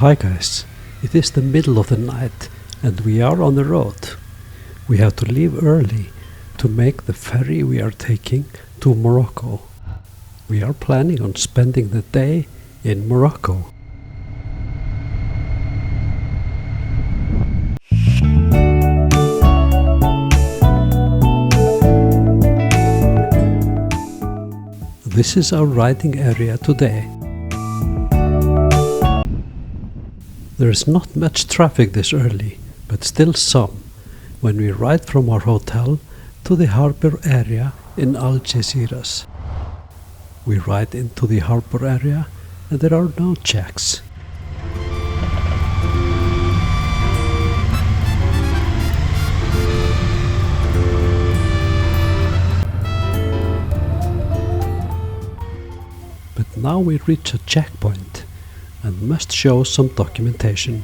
Hi guys, it is the middle of the night and we are on the road. We have to leave early to make the ferry we are taking to Morocco. We are planning on spending the day in Morocco. This is our riding area today. There is not much traffic this early, but still some, when we ride from our hotel to the harbour area in Algeciras. We ride into the harbour area and there are no checks. But now we reach a checkpoint and must show some documentation.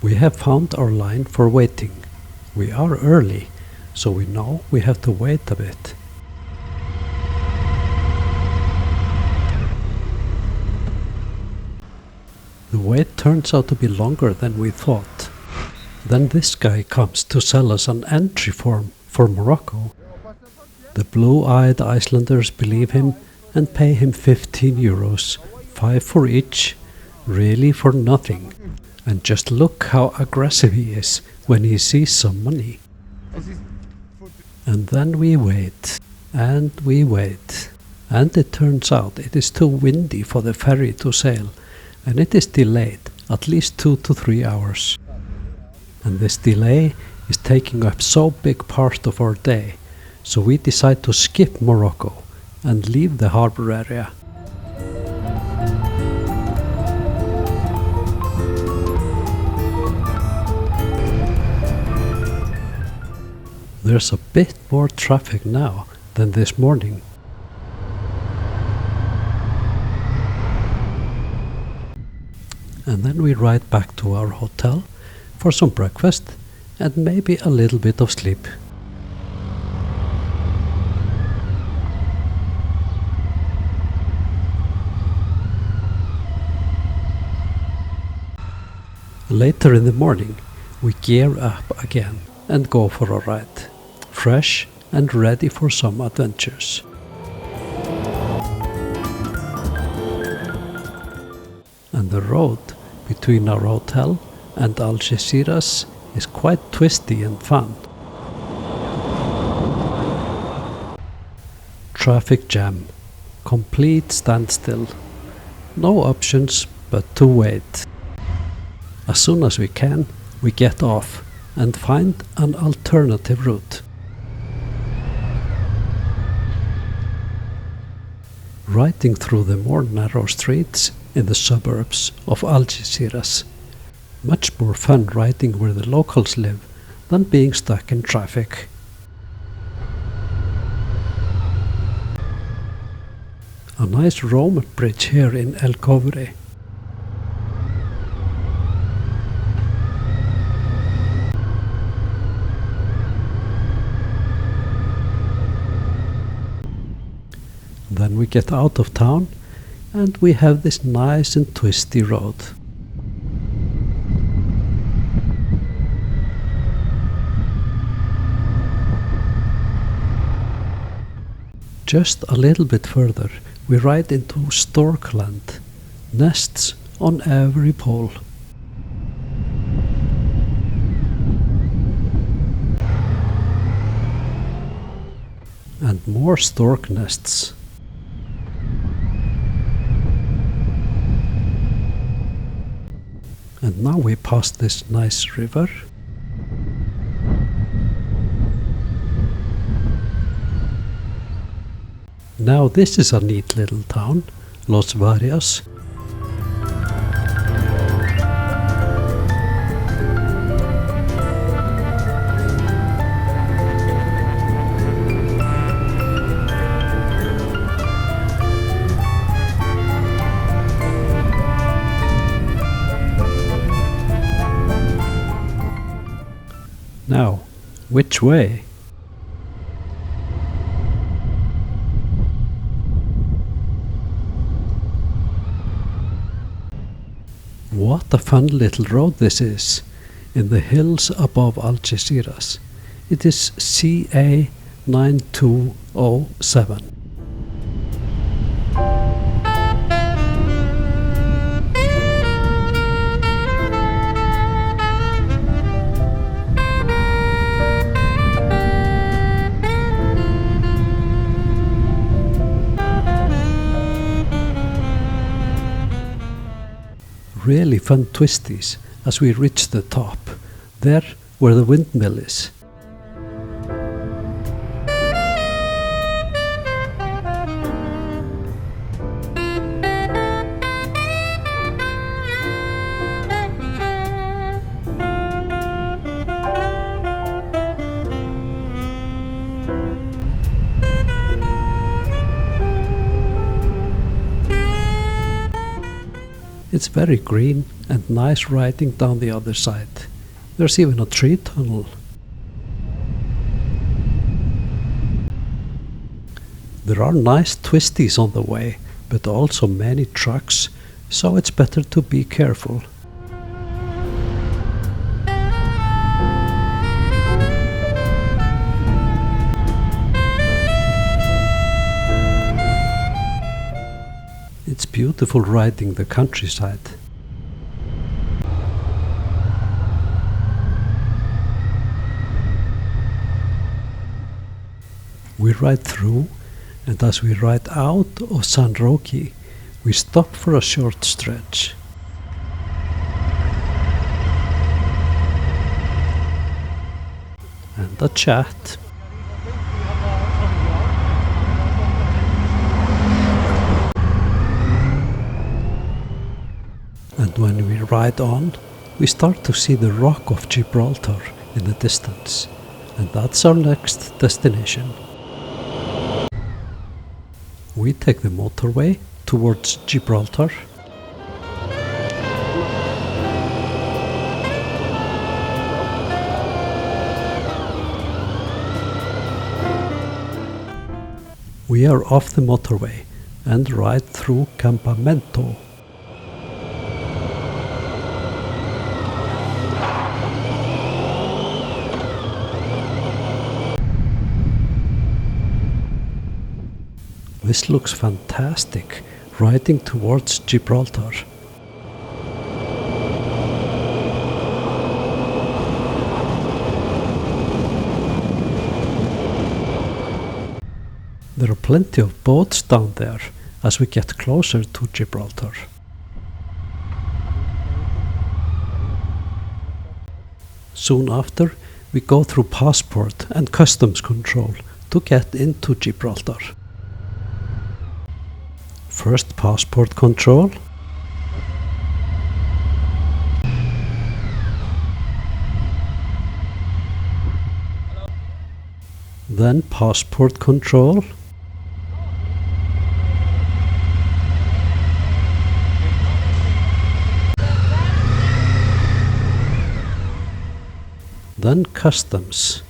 We have found our line for waiting. We are early, so we know we have to wait a bit. The wait turns out to be longer than we thought. Then this guy comes to sell us an entry form for Morocco. The blue-eyed Icelanders believe him and pay him 15 euros, 5 for each, really for nothing. And just look how aggressive he is when he sees some money. And then we wait, and we wait. And it turns out it is too windy for the ferry to sail, and it is delayed at least 2 to 3 hours. And this delay is taking up so big part of our day, so we decide to skip Morocco and leave the harbour area. There's a bit more traffic now than this morning. And then we ride back to our hotel for some breakfast and maybe a little bit of sleep. Later in the morning, we gear up again and go for a ride, fresh and ready for some adventures. And the road between our hotel and Algeciras is quite twisty and fun. Traffic jam, complete standstill, no options but to wait. As soon as we can, we get off and find an alternative route. Riding through the more narrow streets in the suburbs of Algeciras. Much more fun riding where the locals live than being stuck in traffic. A nice Roman bridge here in El Cobre. Then we get out of town and we have this nice and twisty road. Just a little bit further we ride into stork land, nests on every pole. And more stork nests. And now we pass this nice river. Now this is a neat little town, Los Varios. Now, which way? What a fun little road this is, in the hills above Algeciras. It is CA 9207. Really fun twisties as we reach the top, there where the windmill is. It's very green and nice riding down the other side. There's even a tree tunnel. There are nice twisties on the way, but also many trucks, so it's better to be careful. It's beautiful riding the countryside. We ride through, and as we ride out of San Roque, we stop for a short stretch. And a chat. And when we ride on, we start to see the Rock of Gibraltar in the distance, and that's our next destination. We take the motorway towards Gibraltar. We are off the motorway and ride through Campamento. This looks fantastic, riding towards Gibraltar. There are plenty of boats down there as we get closer to Gibraltar. Soon after, we go through passport and customs control to get into Gibraltar. First passport control. Then passport control. Then customs.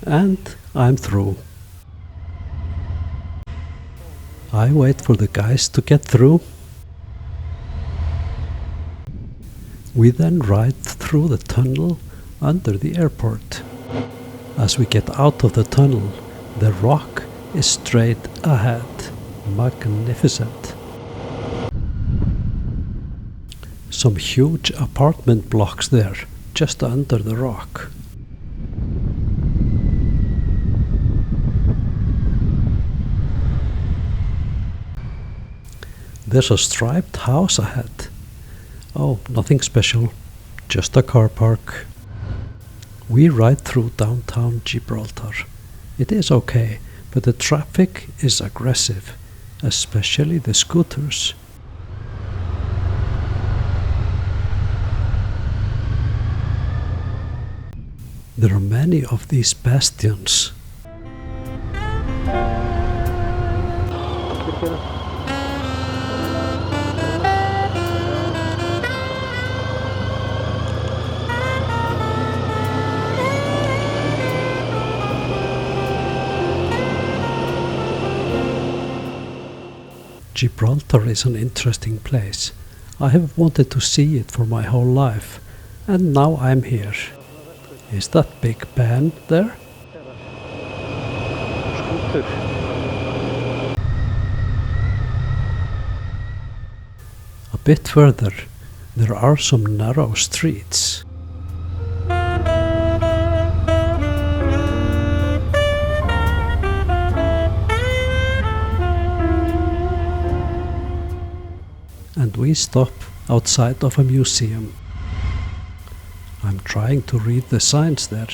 And I'm through. I wait for the guys to get through. We then ride through the tunnel under the airport. As we get out of the tunnel, the rock is straight ahead. Magnificent. Some huge apartment blocks there, just under the rock. There's a striped house ahead. Oh, nothing special, just a car park. We ride through downtown Gibraltar. It is okay, but the traffic is aggressive, especially the scooters. There are many of these bastions. Gibraltar is an interesting place. I have wanted to see it for my whole life, and now I'm here. Is that Big Ben there? A bit further, there are some narrow streets. And we stop outside of a museum. I'm trying to read the signs there.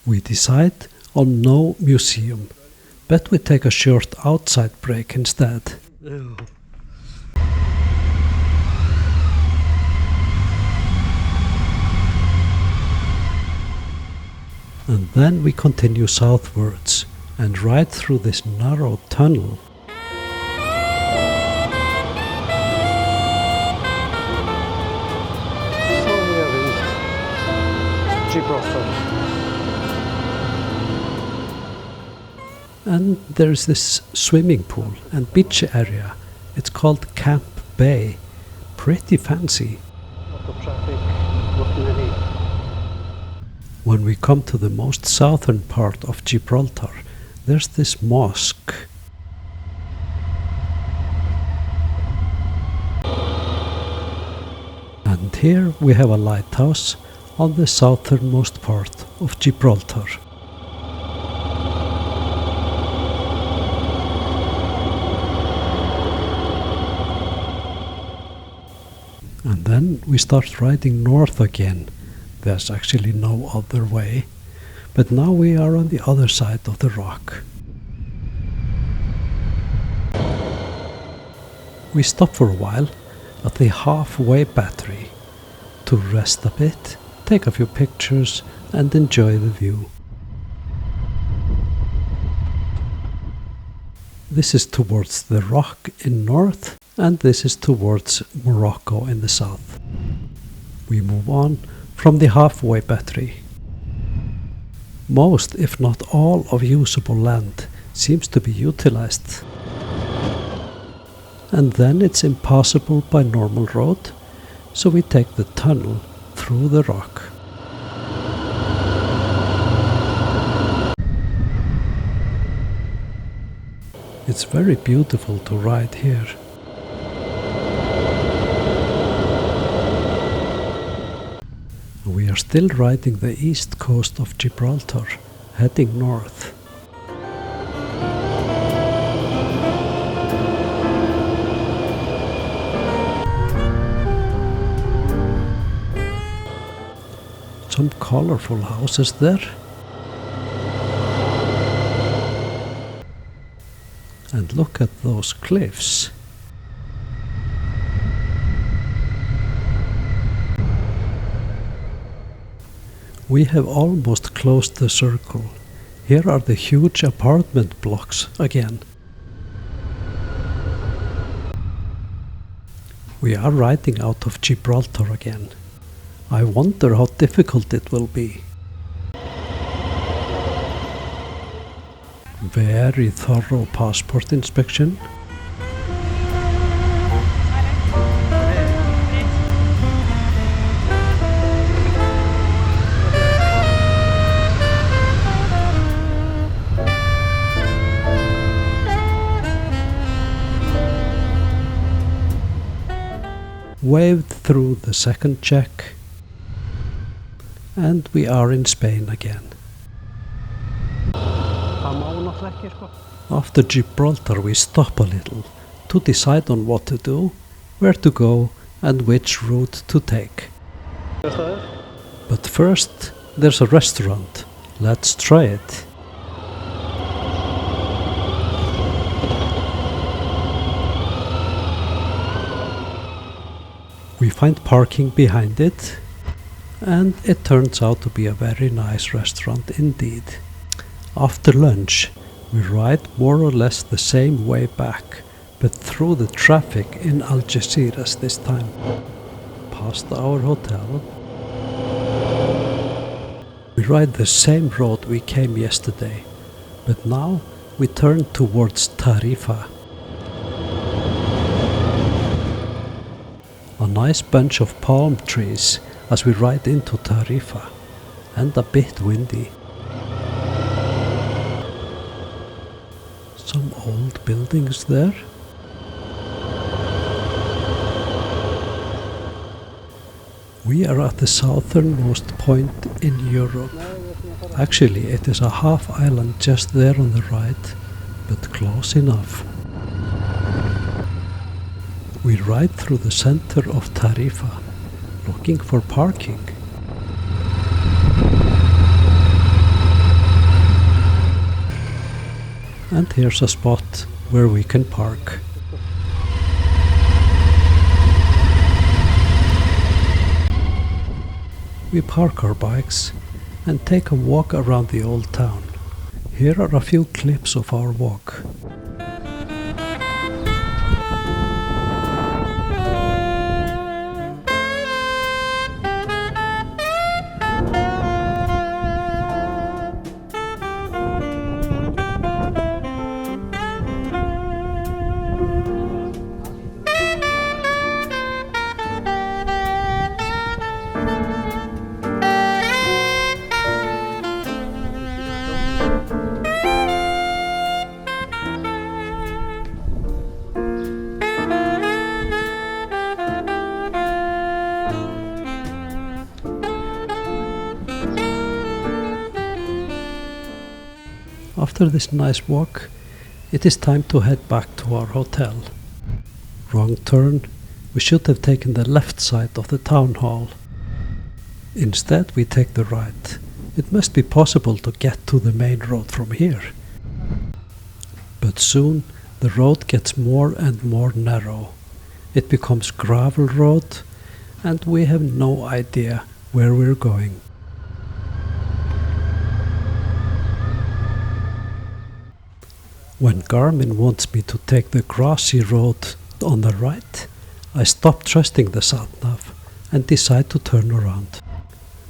We decide on no museum, but we take a short outside break instead. And then we continue southwards and ride through this narrow tunnel. Gibraltar. And there's this swimming pool and beach area. It's called Camp Bay. Pretty fancy. Lot of traffic, looking ahead. When we come to the most southern part of Gibraltar, there's this mosque. And here we have a lighthouse on the southernmost part of Gibraltar. And then we start riding north again. There's actually no other way, but now we are on the other side of the rock. We stop for a while at the halfway battery to rest a bit, take a few pictures and enjoy the view. This is towards the rock in north and this is towards Morocco in the south. We move on from the halfway battery. Most, if not all, of usable land seems to be utilized. And then it's impassable by normal road, so we take the tunnel through the rock. It's very beautiful to ride here. We are still riding the east coast of Gibraltar, heading north. Some colorful houses there. And look at those cliffs. We have almost closed the circle. Here are the huge apartment blocks again. We are riding out of Gibraltar again. I wonder how difficult it will be. Very thorough passport inspection. Waved through the second check, and we are in Spain again. After Gibraltar we stop a little to decide on what to do, where to go and which route to take. But first there's a restaurant. Let's try it. We find parking behind it, and it turns out to be a very nice restaurant indeed. After lunch, we ride more or less the same way back, but through the traffic in Algeciras this time. Past our hotel. We ride the same road we came yesterday, but now we turn towards Tarifa. nice bunch of palm trees as we ride into Tarifa, and a bit windy. Some old buildings there. We are at the southernmost point in Europe. Actually, it is a half island just there on the right, but close enough. We ride through the center of Tarifa, looking for parking. And here's a spot where we can park. We park our bikes and take a walk around the old town. Here are a few clips of our walk. After this nice walk, it is time to head back to our hotel. Wrong turn, we should have taken the left side of the town hall. Instead we take the right. It must be possible to get to the main road from here. But soon the road gets more and more narrow. It becomes gravel road, and we have no idea where we're going. When Garmin wants me to take the grassy road on the right, I stop trusting the sat-nav and decide to turn around.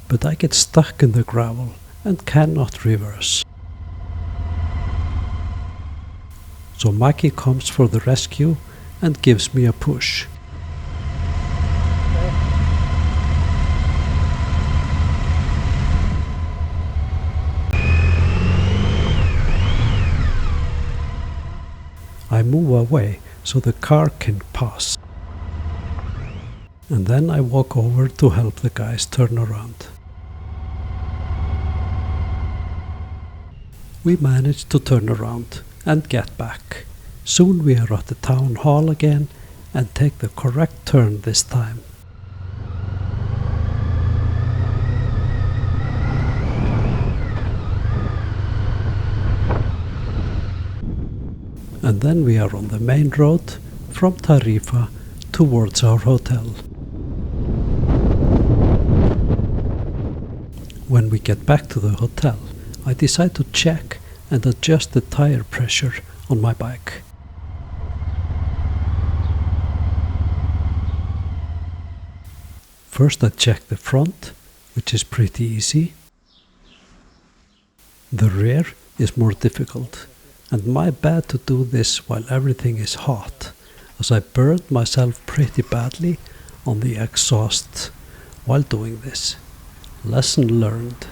But I get stuck in the gravel and cannot reverse. So Maggie comes for the rescue and gives me a push. I move away so the car can pass. And then I walk over to help the guys turn around. We manage to turn around and get back. Soon we are at the town hall again and take the correct turn this time. And then we are on the main road from Tarifa towards our hotel. When we get back to the hotel, I decide to check and adjust the tire pressure on my bike. First I check the front, which is pretty easy. The rear is more difficult. And my bad to do this while everything is hot, as I burned myself pretty badly on the exhaust while doing this. Lesson learned.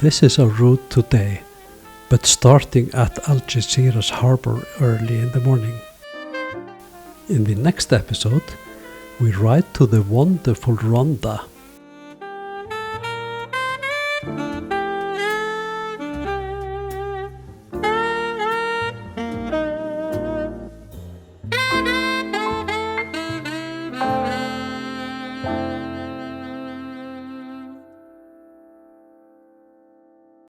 This is our route today, but starting at Algeciras harbour early in the morning. In the next episode, we ride to the wonderful Ronda